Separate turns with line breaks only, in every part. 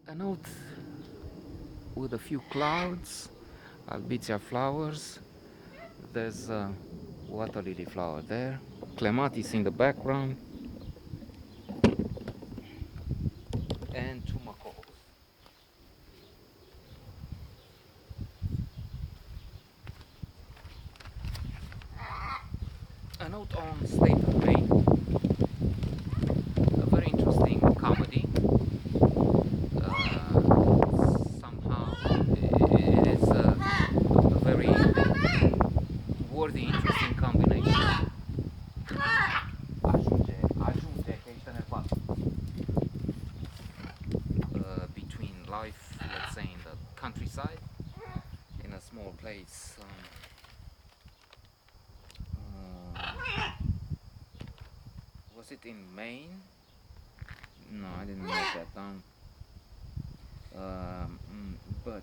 A note with a few clouds, albizia flowers. There's a water lily flower there. Clematis in the background, and two macaws. A note on State of Maine, a very interesting comedy. Somehow it is a very worthy, interesting combination. Ajunge, că ești enervat. Between life, let's say, in the countryside, in a small place. Was it in Maine? No, I didn't write that down. But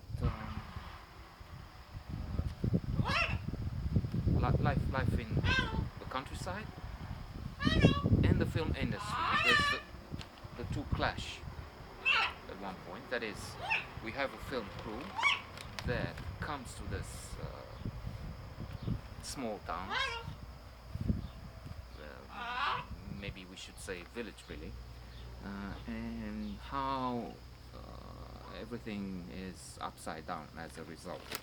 life in the countryside and the film industry, because the two clash at one point. That is, we have a film crew that comes to this small town, maybe we should say village really, and how everything is upside down as a result.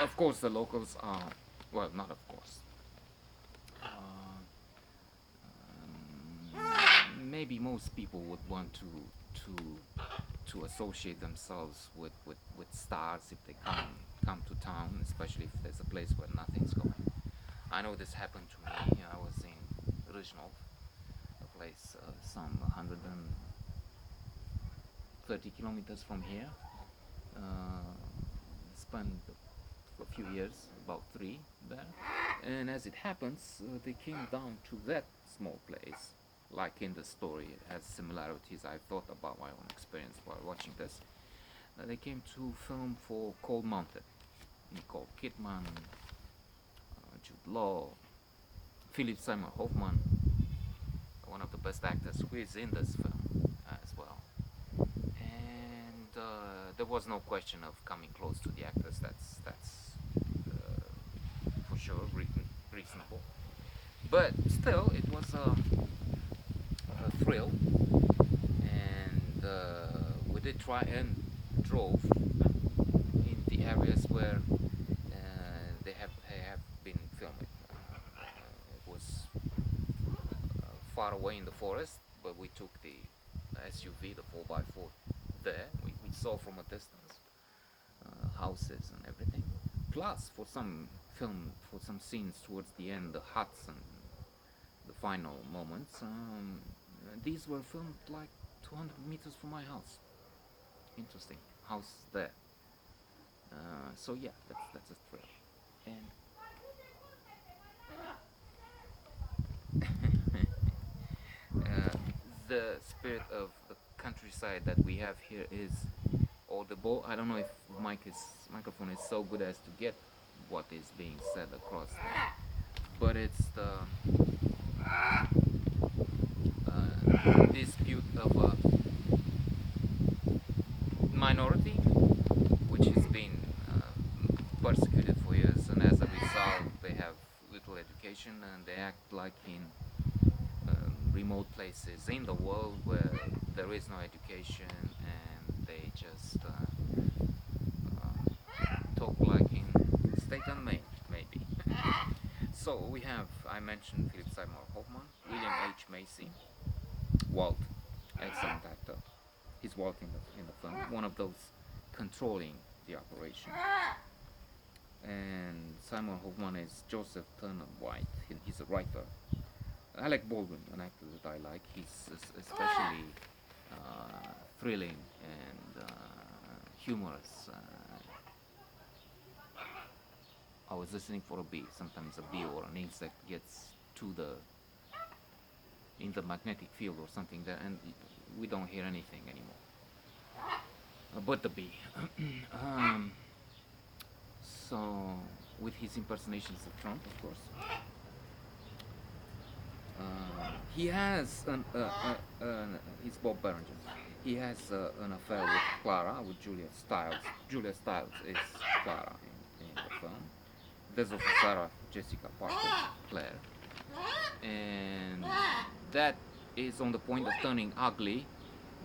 Of course, the locals are, well, not of course. Maybe most people would want to associate themselves with stars if they come to town, especially if there's a place where nothing's going. I know this happened to me. I was in Râșnov, a place some 130 kilometers from here. Spent a few years, about 3 there, and as it happens, they came down to that small place. Like in the story, it has similarities. I thought about my own experience while watching this. They came to film for Cold Mountain. Nicole Kidman, Jude Law, Philip Seymour Hoffman, one of the best actors who is in this film as well. And there was no question of coming close to the actors. That's for sure reasonable. But still, it was a thrill, and we did try and drove in the areas where they have been filming. It was far away in the forest, but we took the SUV, the 4x4 there. We saw from a distance houses and everything. Plus, for some scenes towards the end, the huts and the final moments, these were filmed like 200 meters from my house. Interesting house there. So yeah, that's a thrill. And the spirit of the countryside that we have here is audible. I don't know if microphone is so good as to get what is being said across there, but it's the dispute of a minority which has been persecuted for years, and as a result they have little education and they act like in remote places in the world where there is no education, and they just talk like in state and Maine, maybe. So we have, I mentioned Philip Seymour Hoffman, William H. Macy, Walt, excellent actor. He's Walt in the film, one of those controlling the operation. And Simon Hoffman is Joseph Turner White. He's a writer. Alec Baldwin, an actor that I like. He's especially thrilling and humorous. I was listening for a bee. Sometimes a bee or an insect gets in the magnetic field or something there, and we don't hear anything anymore. But the bee. So with his impersonations of Trump, of course. He has he's Bob Berenger. he has an affair with Clara, with Julia Stiles. Julia Stiles is Clara in the film. There's also Sarah Jessica Parker, Claire, and that is on the point of turning ugly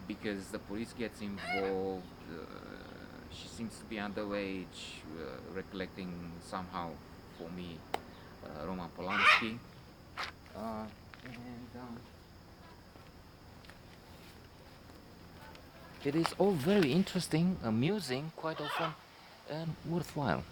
because the police gets involved. She seems to be underage, recollecting somehow for me Roman Polanski. And it is all very interesting, amusing, quite often, and worthwhile.